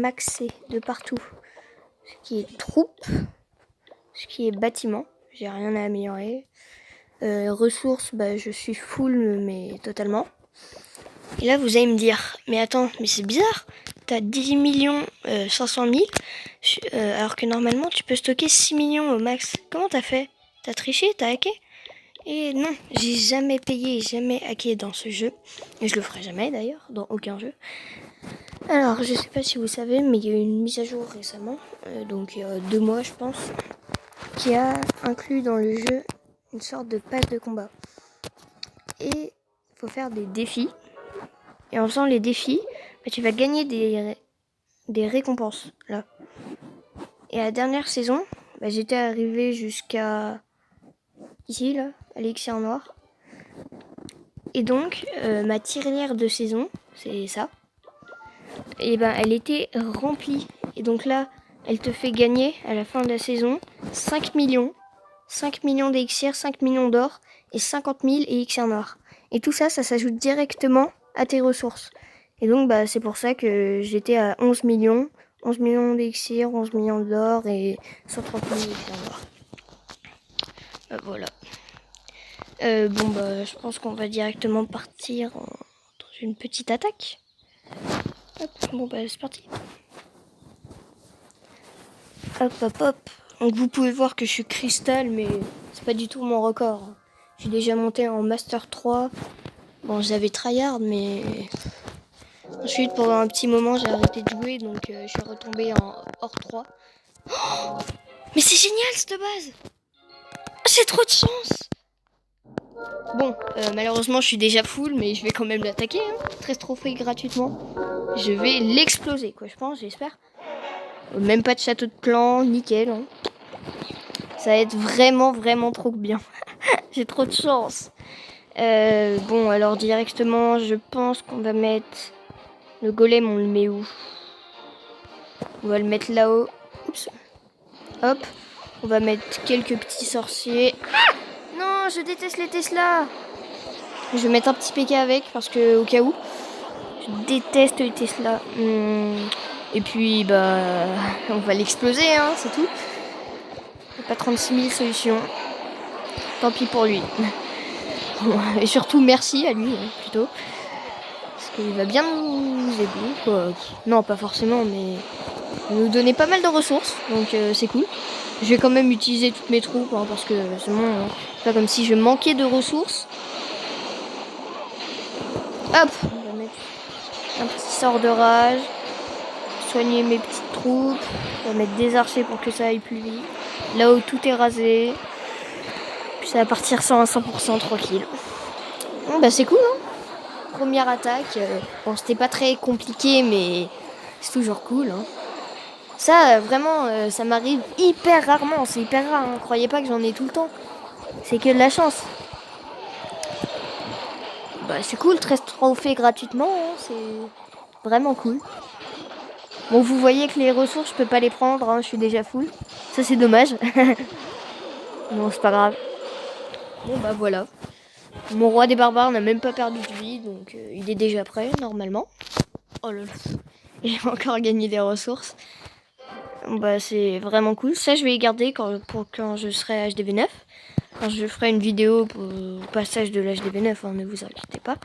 maxé de partout. Ce qui est troupe, ce qui est bâtiment, j'ai rien à améliorer. Ressources, je suis full, mais totalement. Et là, vous allez me dire, mais attends, mais c'est bizarre, t'as 10 millions 500 000, alors que normalement, tu peux stocker 6 millions au max. Comment t'as fait? T'as triché? T'as hacké? Et non, j'ai jamais payé, jamais hacké dans ce jeu. Et je le ferai jamais d'ailleurs, dans aucun jeu. Alors, je sais pas si vous savez, mais il y a eu une mise à jour récemment, donc il y a 2 mois je pense, qui a inclus dans le jeu une sorte de pass de combat. Et il faut faire des défis. Et en faisant les défis, tu vas gagner des récompenses. Là. Et à la dernière saison, j'étais arrivé jusqu'à ici, là, à l'élixir noir. Et donc, ma tirelire de saison, c'est ça. Et elle était remplie. Et donc là, elle te fait gagner à la fin de la saison 5 millions. 5 millions d'élixirs, 5 millions d'or et 50 000 élixirs noirs. Et tout ça, ça s'ajoute directement à tes ressources. Et donc, c'est pour ça que j'étais à 11 millions. 11 millions d'élixirs, 11 millions d'or et 130 000 élixirs noirs. Voilà. Je pense qu'on va directement partir dans une petite attaque. Hop, c'est parti. Hop. Donc vous pouvez voir que je suis cristal, mais c'est pas du tout mon record. J'ai déjà monté en Master 3. Bon, j'avais tryhard, mais ensuite pendant un petit moment j'ai arrêté de jouer, donc je suis retombé en Or 3. Oh, mais c'est génial cette base! J'ai trop de chance! Bon, malheureusement je suis déjà full, mais je vais quand même l'attaquer. 13 trophées gratuitement. Je vais l'exploser, quoi, je pense, j'espère. Même pas de château de clan, nickel. Ça va être vraiment trop bien. J'ai trop de chance. Alors directement, je pense qu'on va mettre le golem, on le met où? On va le mettre là-haut. Oups. Hop. On va mettre quelques petits sorciers. Ah non, je déteste les Tesla. Je vais mettre un petit PK avec parce que au cas où. Je déteste les Tesla. Et puis on va l'exploser, c'est tout. Il n'y a pas 36 000 solutions. Tant pis pour lui. Et surtout merci à lui plutôt. Parce qu'il va bien nous aider, quoi. Non, pas forcément, mais il nous donnait pas mal de ressources, donc c'est cool. Je vais quand même utiliser toutes mes troupes, parce que c'est bon, c'est pas comme si je manquais de ressources. Hop, on va mettre un petit sort de rage, soigner mes petites troupes, on va mettre des archers pour que ça aille plus vite. Là où tout est rasé, puis ça va partir à 100% tranquille. Bon, c'est cool, Première attaque, c'était pas très compliqué, mais c'est toujours cool, Ça, vraiment, ça m'arrive hyper rarement, c'est hyper rare, Croyez pas que j'en ai tout le temps. C'est que de la chance. C'est cool, 13 trophées gratuitement, c'est vraiment cool. Bon, vous voyez que les ressources, je peux pas les prendre, je suis déjà full. Ça, c'est dommage. Bon, c'est pas grave. Bon, voilà. Mon roi des barbares n'a même pas perdu de vie, donc il est déjà prêt, normalement. Oh là là. J'ai encore gagné des ressources. C'est vraiment cool. Ça, je vais les garder pour quand je serai HDV 9. Quand je ferai une vidéo pour le passage de l'HDV 9, ne vous inquiétez pas.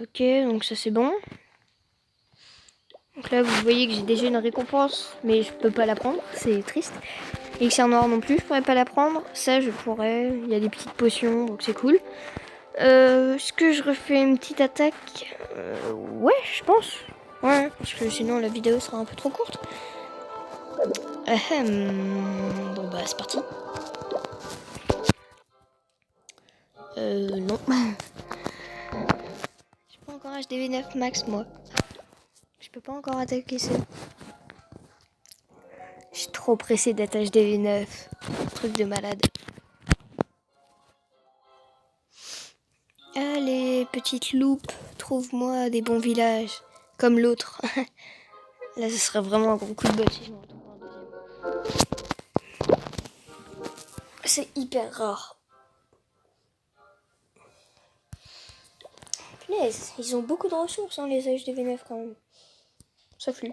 Ok, donc ça c'est bon. Donc là, vous voyez que j'ai déjà une récompense, mais je peux pas la prendre, c'est triste. Elixir noir non plus, je pourrais pas la prendre. Ça, je pourrais. Il y a des petites potions, donc c'est cool. Est-ce que je refais une petite attaque? Ouais, je pense. Ouais, parce que sinon la vidéo sera un peu trop courte. C'est parti. Non. Je suis pas encore HDV 9 max, moi. Je peux pas encore attaquer ça. Je suis trop pressée d'être HDV 9. Truc de malade. Allez, petite loupe, trouve-moi des bons villages. Comme l'autre. Là, ce serait vraiment un gros coup de bol si je m'en retrouve un deuxième. C'est hyper rare. Punaise, ils ont beaucoup de ressources, hein, les HDV9 quand même. Ça flue.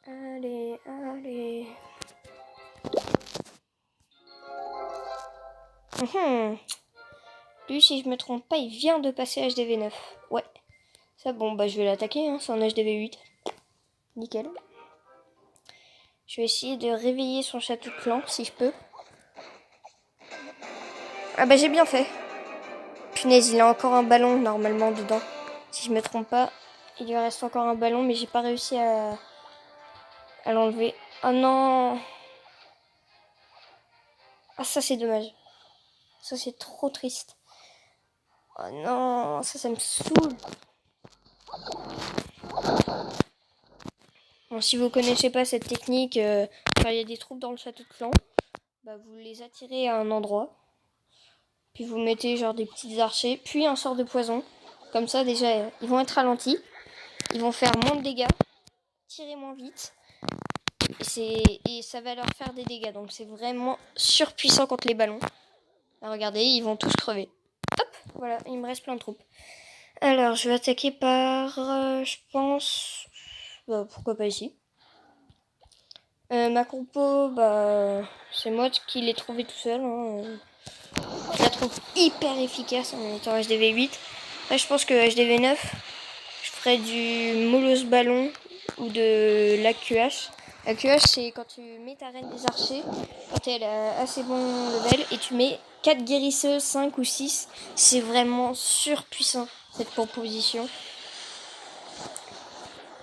Allez, allez. Lui, si je me trompe pas, il vient de passer HDV9. Ouais. Ça, bon, bah je vais l'attaquer, hein, c'est un HDV8. Nickel. Je vais essayer de réveiller son château de clan, si je peux. Ah bah j'ai bien fait. Punaise, il a encore un ballon, normalement, dedans. Si je me trompe pas, il lui reste encore un ballon, mais j'ai pas réussi à l'enlever. Oh non! Ah, ça, c'est dommage. Ça, c'est trop triste. Oh non, ça me saoule. Bon, si vous connaissez pas cette technique, quand il y a des troupes dans le château de clan, bah, vous les attirez à un endroit. Puis vous mettez genre des petits archers, puis un sort de poison. Comme ça, déjà, ils vont être ralentis. Ils vont faire moins de dégâts, tirer moins vite. Et ça va leur faire des dégâts. Donc c'est vraiment surpuissant contre les ballons. Là, regardez, ils vont tous crever. Hop, voilà, il me reste plein de troupes. Alors, je vais attaquer par, je pense... Bah, pourquoi pas ici. Ma compo, bah, c'est moi qui l'ai trouvé tout seul. Hein. Je la trouve hyper efficace en étant HDV8. Là, je pense que HDV9, je ferais du Molos Ballon ou de l'AQH. L'AQH, c'est quand tu mets ta reine des archers, quand elle a assez bon level, et tu mets 4 guérisseuses, 5 ou 6. C'est vraiment surpuissant, cette proposition.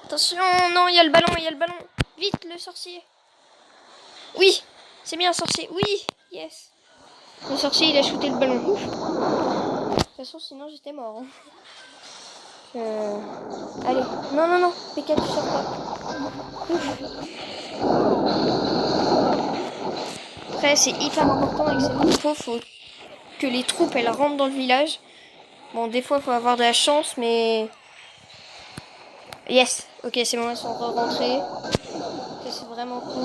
Attention, non, il y a le ballon. Vite, le sorcier. Oui, c'est bien, sorcier. Oui, yes. Le sorcier, il a shooté le ballon. Ouf. De toute façon, sinon, j'étais mort. Hein. Allez, non, P4, tu sors pas. Après, c'est hyper important avec cette info, faut que les troupes, elles rentrent dans le village. Bon, des fois, il faut avoir de la chance, mais... Yes. Ok, c'est bon, elles sont rentrées. Ok, c'est vraiment cool.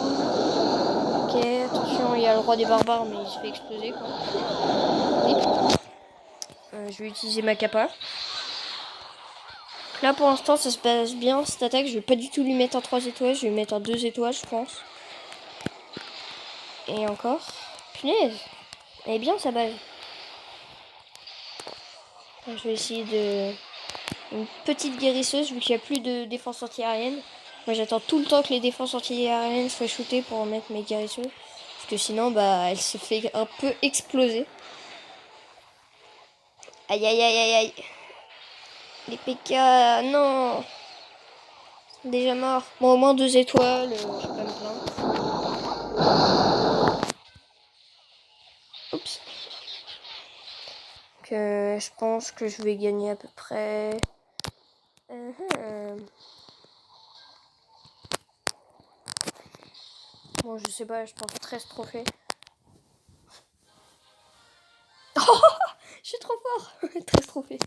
Ok, attention, il y a le roi des barbares, mais il se fait exploser, quoi. Oui. Je vais utiliser ma capa. Là, pour l'instant, ça se passe bien, cette attaque. Je vais pas du tout lui mettre en 3 étoiles, je vais lui mettre en 2 étoiles, je pense. Et encore. Punaise. Elle est bien, sa base. Je vais essayer de... Une petite guérisseuse, vu qu'il n'y a plus de défense anti-aérienne. Moi, j'attends tout le temps que les défenses anti-aériennes soient shootées pour mettre mes guérisseuses. Parce que sinon, bah, elle se fait un peu exploser. Aïe, aïe, aïe, aïe, aïe. Les PK, non. Ils sont déjà morts. Bon, au moins 2 étoiles, je vais pas me plaindre. Oups. Donc, je pense que je vais gagner à peu près... Bon, je sais pas, je pense 13 trophées. Oh, je suis trop fort. 13 trophées.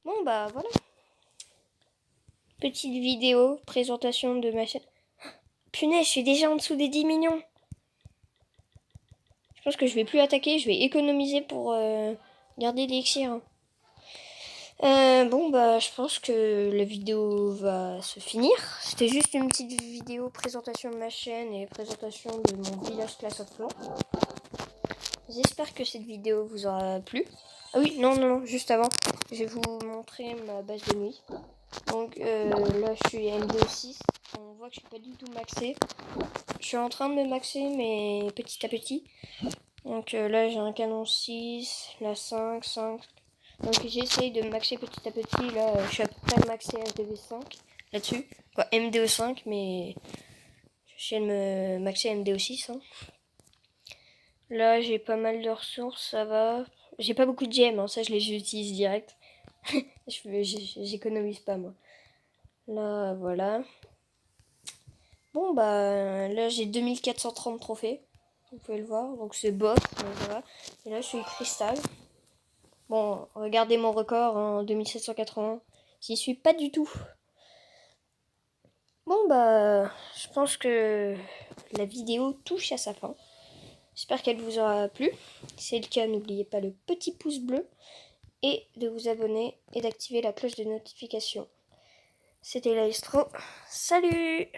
Bon, bah voilà. Petite vidéo, présentation de ma chaîne. Punaise, je suis déjà en dessous des 10 millions. Je pense que je vais plus attaquer, je vais économiser pour garder l'élixir. Bon, bah, je pense que la vidéo va se finir. C'était juste une petite vidéo présentation de ma chaîne et présentation de mon village Clash of Clans. J'espère que cette vidéo vous aura plu. Ah oui, non, juste avant, je vais vous montrer ma base de nuit. Donc là, je suis MDO6. On voit que je suis pas du tout maxé. Je suis en train de me maxer, mais petit à petit. Donc là, j'ai un canon 6, la 5. Donc j'essaye de me maxer petit à petit. Là, je suis à peu près maxé HDV5 là-dessus. Quoi, MDO5, mais je viens de me maxer MDO6. Hein. Là, j'ai pas mal de ressources, ça va. J'ai pas beaucoup de gemmes, hein, ça je les utilise direct. J'économise pas, moi. Là, voilà. Bon, bah, là, j'ai 2430 trophées. Vous pouvez le voir, donc c'est bof, mais voilà. Et là, je suis cristal. Bon, regardez mon record, hein, 2780. J'y suis pas du tout. Bon bah, je pense que la vidéo touche à sa fin. J'espère qu'elle vous aura plu. Si c'est le cas, n'oubliez pas le petit pouce bleu et de vous abonner et d'activer la cloche de notification. C'était l'Aestro. Salut!